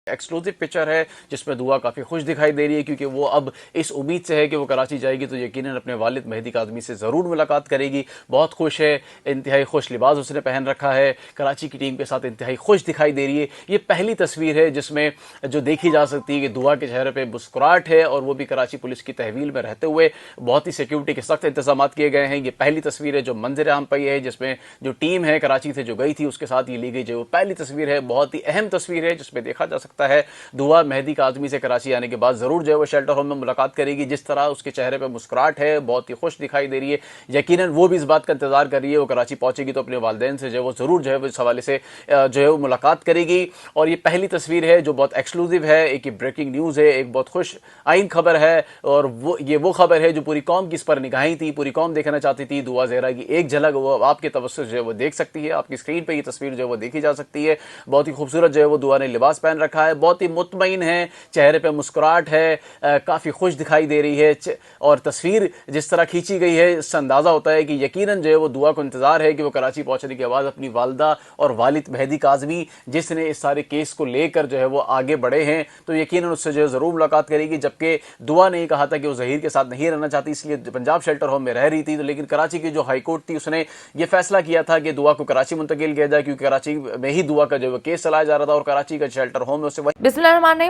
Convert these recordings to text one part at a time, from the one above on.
Exclusive picture है जिसमें दुआ काफ़ी खुश दिखाई दे रही है क्योंकि वो अब इस उम्मीद से है कि वो कराची जाएगी तो यकीनन अपने वालिद मेहदी काज़मी से ज़रूर मुलाकात करेगी। बहुत खुश है, इंतहाई खुश लिबास उसने पहन रखा है, कराची की टीम के साथ इंतहाई खुश दिखाई दे रही है। ये पहली तस्वीर है जिसमें जो देखी जा सकती है कि दुआ के चेहरे पर मुस्कुराहट है और वो भी कराची पुलिस की तहवील में रहते हुए। बहुत ही सिक्योरिटी के सख्त इंतजाम किए गए हैं। ये पहली तस्वीर है जो मंजर आम पर है जिसमें जो टीम है कराची से जो गई थी उसके साथ ये ली गई जो पहली तस्वीर है। बहुत ही अहम तस्वीर है जिसमें देखा जा सकता है दुआ मेहदी काज़मी से कराची आने के बाद जरूर जो है वो शेल्टर होम में मुलाकात करेगी। जिस तरह उसके चेहरे पर मुस्कुराहट है बहुत ही खुश दिखाई दे रही है। यकीनन वो भी इस बात का इंतजार कर रही है वो कराची पहुंचेगी तो अपने वालिदैन से जो है वो जरूर जो है वो इस हवाले से जो है वो मुलाकात करेगी। और ये पहली तस्वीर है जो बहुत एक्सक्लूसिव है, एक ब्रेकिंग न्यूज़ है, एक बहुत खुश आइन खबर है और वो खबर है जो पूरी कौम की इस पर निगाहें थी, पूरी कौम देखना चाहती थी। दुआ ज़हरा की एक झलक वो आपके तवज्जो जो है वो देख सकती है, आपकी स्क्रीन पर ये तस्वीर जो है वो देखी जा सकती है। बहुत ही खूबसूरत जो है वो दुआ ने लिबास पहन रखा है, बहुत ही मुतमईन है, चेहरे पे मुस्कुराहट है, काफ़ी खुश दिखाई दे रही है। और तस्वीर जिस तरह खींची गई है इससे अंदाज़ा होता है कि यकीनन जो है वो दुआ को इंतज़ार है कि वो कराची पहुंचने के बाद अपनी वालदा और वालिद मेहदी काज़मी जिसने इस सारे केस को लेकर जो है वो आगे बढ़े हैं तो यकीनन उससे जो है ज़रूर मुलाकात करेगी। जबकि दुआ ने कहा था कि वो ज़हीर के साथ नहीं रहना चाहती इसलिए पंजाब शेल्टर होम में रह रही थी, तो लेकिन कराची की जो हाई कोर्ट थी उसने ये फैसला किया था कि दुआ को कराची मुंतकिल किया जाए क्योंकि कराची में ही दुआ का जो है केस चलाया जा रहा था और कराची का शेल्टर होम में उसे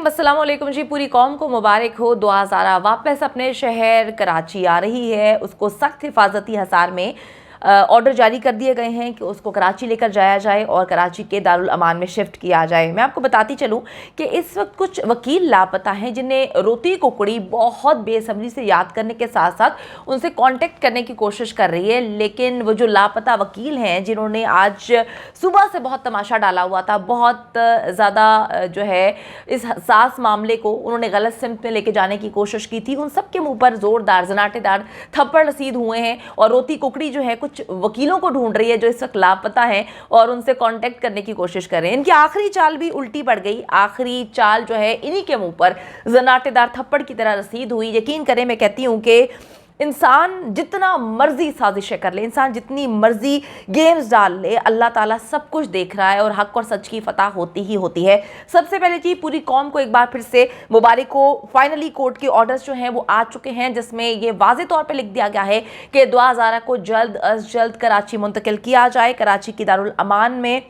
अस्सलाम वालेकुम जी। पूरी कौम को मुबारक हो। दुआ ज़हरा वापस अपने शहर कराची आ रही है। उसको सख्त हिफाजती हिसार में ऑर्डर जारी कर दिए गए हैं कि उसको कराची लेकर जाया जाए और कराची के दारुल अमान में शिफ्ट किया जाए। मैं आपको बताती चलूं कि इस वक्त कुछ वकील लापता हैं जिन्हें रोती कुकड़ी बहुत बेसब्री से याद करने के साथ साथ उनसे कांटेक्ट करने की कोशिश कर रही है, लेकिन वो जो लापता वकील हैं जिन्होंने आज सुबह से बहुत तमाशा डाला हुआ था, बहुत ज़्यादा जो है इस हसास मामले को उन्होंने गलत सिमत में लेके जाने की कोशिश की थी, उन सब के मुँह पर ज़ोरदार जनाटेदार थप्पड़ रसीद हुए हैं और रोती कुकड़ी जो है कुछ वकीलों को ढूंढ रही है जो इस वक्त लापता हैं और उनसे कांटेक्ट करने की कोशिश कर रहे हैं। इनकी आखिरी चाल भी उल्टी पड़ गई। आखिरी चाल जो है इन्हीं के मुंह पर जनाटेदार थप्पड़ की तरह रसीद हुई। यकीन करें मैं कहती हूं कि इंसान जितना मर्जी साजिशें कर ले, इंसान जितनी मर्जी गेम्स डाल ले, अल्लाह ताला सब कुछ देख रहा है और हक और सच की फतह होती ही होती है। सबसे पहले जी पूरी कौम को एक बार फिर से मुबारक हो। फाइनली कोर्ट के ऑर्डर्स जो हैं वो आ चुके हैं जिसमें ये वाज़े तौर पे लिख दिया गया है कि दुआ ज़हरा को जल्द अज जल्द कराची मुंतकिल किया जाए, कराची की दारुल अमान में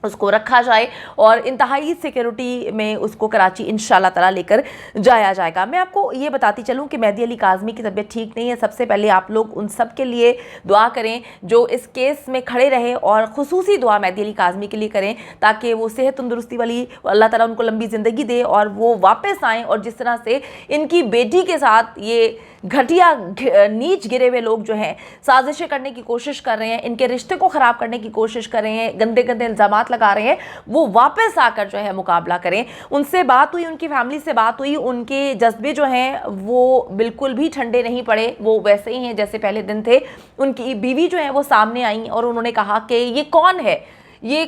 उसको रखा जाए और इंतहाई सिक्योरिटी में उसको कराची इंशाल्लाह ताला लेकर जाया जाएगा। मैं आपको ये बताती चलूँ कि मेहदी अली काज़मी की तबीयत ठीक नहीं है। सबसे पहले आप लोग उन सब के लिए दुआ करें जो इस केस में खड़े रहे और खुसूसी दुआ मेहदी अली काज़मी के लिए करें ताकि वो सेहत तंदुरुस्ती वाली अल्लाह ताला उनको लंबी ज़िंदगी दे और वो वापस आएँ। और जिस तरह से इनकी बेटी के साथ ये घटिया नीच गिरे हुए लोग जो हैं साजिशें करने की कोशिश कर रहे हैं, इनके रिश्ते को ख़राब करने की कोशिश कर रहे हैं, गंदे गंदे इल्ज़ामात लगा रहे हैं, वो वापस आकर जो है मुकाबला करें। उनसे बात हुई, उनकी फैमिली से बात हुई, उनके जज्बे जो हैं वो बिल्कुल भी ठंडे नहीं पड़े, वो वैसे ही हैं जैसे पहले दिन थे। उनकी बीवी जो है वो सामने आई और उन्होंने कहा कि ये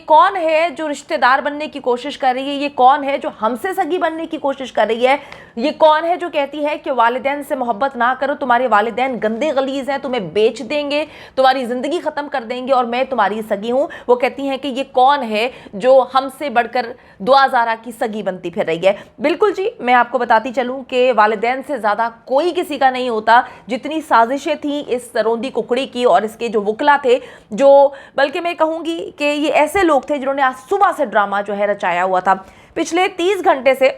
कौन है जो रिश्तेदार बनने की कोशिश कर रही है, ये कौन है जो हमसे सगी बनने की कोशिश कर रही है, ये कौन है जो कहती है कि वालिदैन से मोहब्बत ना करो, तुम्हारे वालिदैन गंदे गलीज हैं, तुम्हें बेच देंगे, तुम्हारी ज़िंदगी ख़त्म कर देंगे और मैं तुम्हारी सगी हूँ। वो कहती हैं कि ये कौन है जो हमसे बढ़कर दुआ ज़हरा की सगी बनती फिर रही है। बिल्कुल जी, मैं आपको बताती चलूँ कि वालिदैन से ज़्यादा कोई किसी का नहीं होता। जितनी साजिशें थी इस रोंदी कुकड़ी की और इसके जो वकला थे, जो बल्कि मैं कहूँगी कि ये ऐसे लोग थे जिन्होंने आज सुबह से ड्रामा जो है रचाया हुआ था। पिछले 30 घंटे से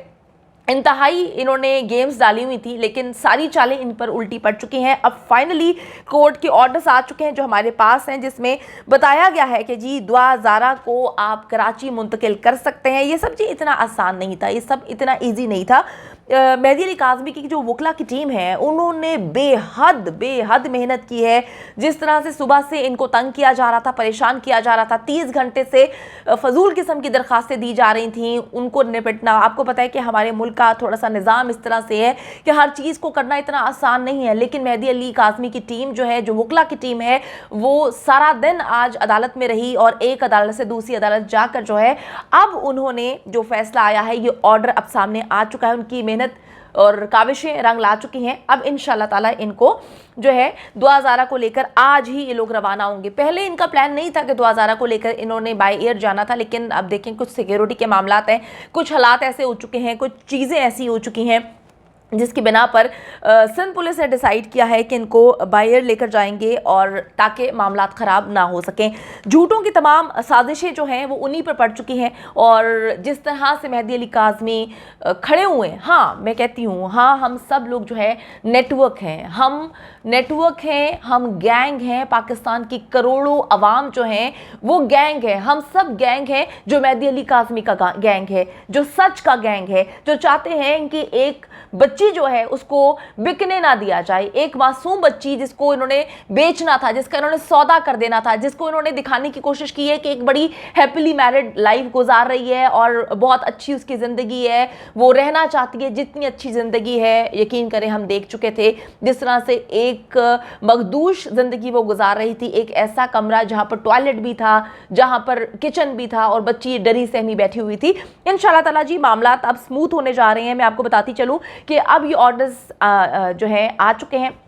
इंतहाई इन्होंने गेम्स डाली हुई थी लेकिन सारी चालें इन पर उल्टी पड़ चुकी हैं। अब फाइनली कोर्ट के ऑर्डर्स आ चुके हैं जो हमारे पास हैं जिसमें बताया गया है कि जी दुआ ज़हरा को आप कराची मुंतकिल कर सकते हैं। ये सब जी इतना आसान नहीं था, ये सब इतना ईजी नहीं था। मेहदी अली काज़मी की जो वकला की टीम है उन्होंने बेहद मेहनत की है। जिस तरह से सुबह से इनको तंग किया जा रहा था, परेशान किया जा रहा था, 30 घंटे से फजूल किस्म की दरख्वास्तें दी जा रही थी, उनको निपटना। आपको पता है कि हमारे मुल्क का थोड़ा सा निज़ाम इस तरह से है कि हर चीज़ को करना इतना आसान नहीं है, लेकिन मेहदी अली काज़मी की टीम जो है, जो वकला की टीम है, वो सारा दिन आज अदालत में रही और एक अदालत से दूसरी अदालत जाकर जो है अब उन्होंने जो फैसला आया है, ये ऑर्डर अब सामने आ चुका है। उनकी मेहनत और काविशें रंग ला चुकी हैं। अब इंशाल्लाह ताला इनको जो है दुआ ज़ारा को लेकर आज ही ये लोग रवाना होंगे। पहले इनका प्लान नहीं था कि दुआ ज़ारा को लेकर इन्होंने बाय एयर जाना था, लेकिन अब देखें कुछ सिक्योरिटी के मामलात हैं, कुछ हालात ऐसे हो चुके हैं, कुछ चीज़ें ऐसी हो चुकी हैं जिसकी बिना पर सिंध पुलिस ने डिसाइड किया है कि इनको बाय एयर लेकर जाएंगे और ताकि मामलात ख़राब ना हो सकें। झूठों की तमाम साजिशें जो हैं वो उन्हीं पर पड़ चुकी हैं और जिस तरह से मेहदी अली काज़मी खड़े हुए हैं, हाँ मैं कहती हूँ, हाँ हम सब लोग जो है नेटवर्क हैं, हम नेटवर्क हैं, हम गैंग हैं, पाकिस्तान की करोड़ों अवाम जो हैं वो गैंग है, हम सब गैंग हैं जो मेहदी अली काज़मी का गैंग है, जो सच का गैंग है, जो चाहते हैं कि एक बच्ची जो है उसको बिकने ना दिया जाए, एक मासूम बच्ची जिसको इन्होंने बेचना था, जिसका इन्होंने सौदा कर देना था, जिसको इन्होंने दिखाने की कोशिश की है कि एक बड़ी हैप्पीली मैरिड लाइफ गुजार रही है और बहुत अच्छी उसकी ज़िंदगी है, वो रहना चाहती है, जितनी अच्छी ज़िंदगी है यकीन करें हम देख चुके थे जिस तरह से एक मखदूश ज़िंदगी वो गुजार रही थी, एक ऐसा कमरा जहाँ पर टॉयलेट भी था, जहाँ पर किचन भी था और बच्ची डरी सहमी बैठी हुई थी। इंशाल्लाह ताला जी मामलात अब स्मूथ होने जा रहे हैं। मैं आपको बताती चलूँ कि अब ये ऑर्डर्स जो है आ चुके हैं।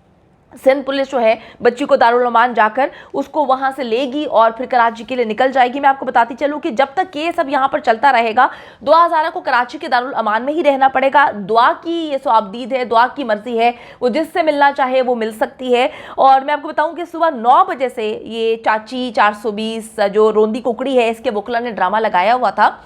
सिंध पुलिस जो है बच्ची को दारुल अमान जाकर उसको वहाँ से लेगी और फिर कराची के लिए निकल जाएगी। मैं आपको बताती चलूँ कि जब तक केस अब यहाँ पर चलता रहेगा दुआ ज़ारा को कराची के दारुल अमान में ही रहना पड़ेगा। दुआ की ये सवाबदीद है, दुआ की मर्जी है, वो जिससे मिलना चाहे वो मिल सकती है। और मैं आपको बताऊँ कि सुबह 9 बजे से ये चाची 420 जो रोंदी कुकड़ी है इसके वकला ने ड्रामा लगाया हुआ था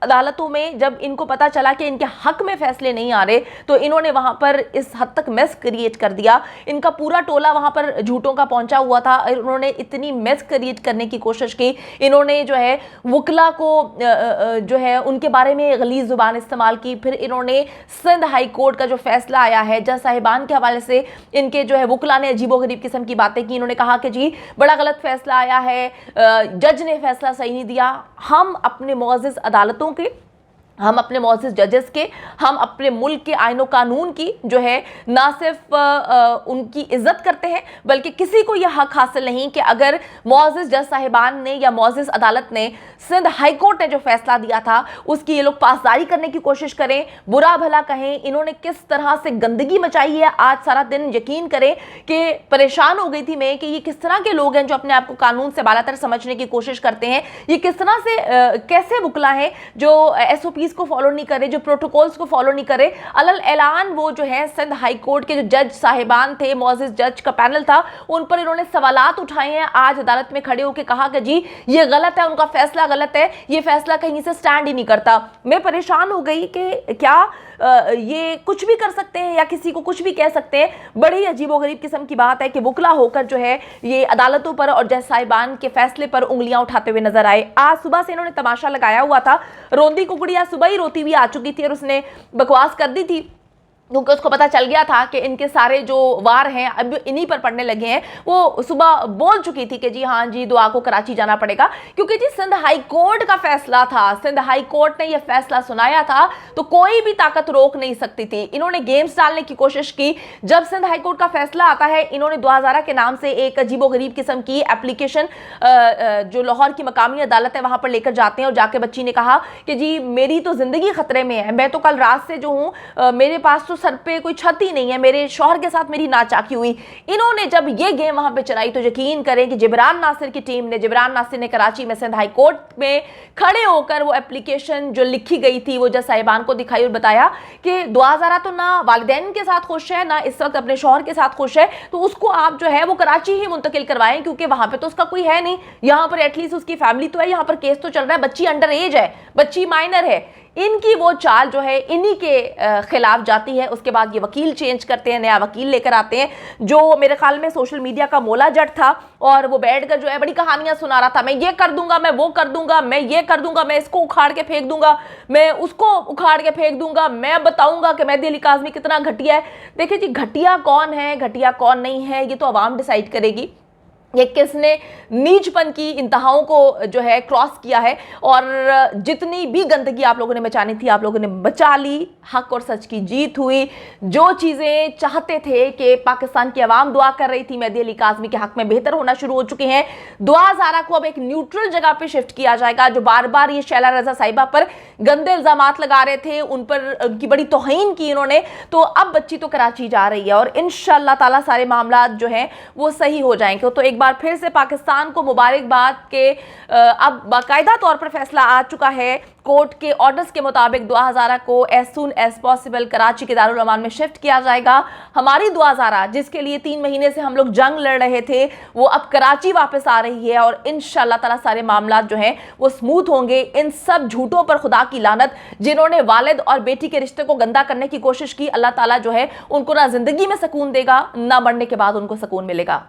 अदालतों में। जब इनको पता चला कि इनके हक में फैसले नहीं आ रहे तो इन्होंने वहां पर इस हद तक मेस क्रिएट कर दिया। इनका पूरा टोला वहां पर झूठों का पहुंचा हुआ था। इन्होंने इतनी मेस क्रिएट करने की कोशिश की, इन्होंने जो है वकला को जो है उनके बारे में गलीज़ ज़ुबान इस्तेमाल की। फिर इन्होंने सिंध हाई कोर्ट का जो फैसला आया है जज साहिबान के हवाले से इनके जो है वकला ने अजीबोगरीब किस्म की बातें की। इन्होंने कहा कि जी बड़ा गलत फैसला आया है, जज ने फैसला सही नहीं दिया। हम अपने मुअज़्ज़ज़ अदालतों के, हम अपने मुअज़्ज़ज़ जजेस के, हम अपने मुल्क के आईन और कानून की जो है ना सिर्फ उनकी इज्जत करते हैं बल्कि किसी को यह हक हासिल नहीं कि अगर मुअज़्ज़ज़ जज साहिबान ने या मुअज़्ज़ज़ अदालत ने सिंध हाई कोर्ट ने जो फैसला दिया था उसकी ये लोग पासदारी करने की कोशिश करें, बुरा भला कहें। इन्होंने किस तरह से गंदगी मचाई है आज सारा दिन, यकीन करें कि परेशान हो गई थी मैं कि ये किस तरह के लोग हैं जो अपने आप को कानून से बालातर समझने की कोशिश करते हैं। ये किस तरह से कैसे वकला हैं जो SOP को फॉलो नहीं करे, जो प्रोटोकॉल्स को फॉलो नहीं करे। अलल ऐलान वो जो है सिंध हाई कोर्ट के जो जज साहिबान थे, मुअज़्ज़ज़ जज का पैनल था, उन पर इन्होंने सवालात उठाए हैं। आज अदालत में खड़े होकर कहा कि जी ये गलत है, उनका फैसला गलत है, ये फैसला कहीं से स्टैंड ही नहीं करता। मैं परेशान हो गई कि क्या ये कुछ भी कर सकते हैं या किसी को कुछ भी कह सकते हैं। बड़ी अजीबोगरीब किस्म की बात है कि वकला होकर जो है ये अदालतों पर और जज साहिबान के फैसले पर उंगलियां उठाते हुए नजर आए। आज सुबह से इन्होंने तमाशा लगाया हुआ था। रोंदी कुकड़िया सुबह ही रोती हुई आ चुकी थी और उसने बकवास कर दी थी क्योंकि उसको पता चल गया था कि इनके सारे जो वार हैं अब इन्हीं पर पड़ने लगे हैं। वो सुबह बोल चुकी थी कि जी हाँ जी दुआ को कराची जाना पड़ेगा क्योंकि जी सिंध हाई कोर्ट का फैसला था, सिंध हाई कोर्ट ने यह फैसला सुनाया था तो कोई भी ताकत रोक नहीं सकती थी। इन्होंने गेम्स डालने की कोशिश की। जब सिंध हाई कोर्ट का फैसला आता है इन्होंने दुआ ज़ारा के नाम से एक अजीबोगरीब किस्म की एप्लीकेशन जो लाहौर की मकामी अदालत है वहां पर लेकर जाते हैं और जाके बच्ची ने कहा कि जी मेरी तो जिंदगी खतरे में है, मैं तो कल रात से जो हूँ मेरे पास सर पे कोई छत ही नहीं है, मेरे शौहर के साथ मेरी नाचाकी हुई। इन्होंने जब ये गेम वहां पे चलाई तो यकीन करें कि जिब्रान नासिर की टीम ने, जिब्रान नासिर ने कराची में सिंध हाई कोर्ट में खड़े होकर वो एप्लीकेशन जो लिखी गई थी वो जज साहिबान को दिखाई और बताया कि दुआ ज़ारा तो ना वालिदैन के साथ खुश है ना इस वक्त अपने शौहर के साथ खुश है, तो उसको आप जो है वो कराची ही मुंतकिल करवाएं क्योंकि वहां पे तो उसका कोई है नहीं, यहाँ पर एटलीस्ट उसकी फैमिली तो है, यहाँ पर केस तो चल रहा है, बच्ची अंडर एज है, बच्ची माइनर है। इनकी वो चाल जो है इन्हीं के खिलाफ जाती है। उसके बाद ये वकील चेंज करते हैं, नया वकील लेकर आते हैं जो मेरे ख्याल में सोशल मीडिया का मौला जट था और वो बैठकर जो है बड़ी कहानियां सुना रहा था, मैं ये कर दूंगा, मैं वो कर दूंगा, मैं ये कर दूंगा, मैं इसको उखाड़ के फेंक दूंगा, मैं उसको उखाड़ के फेंक दूंगा, मैं बताऊंगा कि मेहदी अली काज़मी कितना घटिया है। देखिए जी घटिया कौन है, घटिया कौन नहीं है ये तो अवाम डिसाइड करेगी। ये किसने नीचपन की इंतहाओं को जो है क्रॉस किया है, और जितनी भी गंदगी आप लोगों ने मचानी थी आप लोगों ने बचा ली। हक और सच की जीत हुई। जो चीज़ें चाहते थे कि पाकिस्तान की आवाम दुआ कर रही थी मेहदी अली काज़मी के हक में, बेहतर होना शुरू हो चुके हैं। दुआ ज़ारा को अब एक न्यूट्रल जगह पे शिफ्ट किया जाएगा। जो बार बार ये शैला रजा साहिबा पर गंदे इल्जामात लगा रहे थे, उन पर उनकी बड़ी तौहीन की इन्होंने, तो अब बच्ची तो कराची जा रही है और इंशाअल्लाह ताला सारे मामला जो हैं वो सही हो जाएंगे। तो एक बार फिर से पाकिस्तान को मुबारकबाद के अब बाकायदा तौर पर फैसला आ चुका है। कोर्ट के ऑर्डर्स के मुताबिक दुआ हज़ारा को as soon as possible Karachi के दारुल अमान में शिफ्ट किया जाएगा। हमारी दुआ हज़ारा जिसके लिए 3 महीने से हम लोग जंग लड़ रहे थे, वो अब कराची वापस आ रही है और इंशाअल्लाह ताला सारे मामला जो हैं वो स्मूथ होंगे। इन सब झूठों पर खुदा की लानत, जिन्होंने वालिद और बेटी के रिश्ते को गंदा करने की कोशिश की, अल्लाह ताला जो है उनको ना जिंदगी में सुकून देगा, ना मरने के बाद उनको सुकून मिलेगा।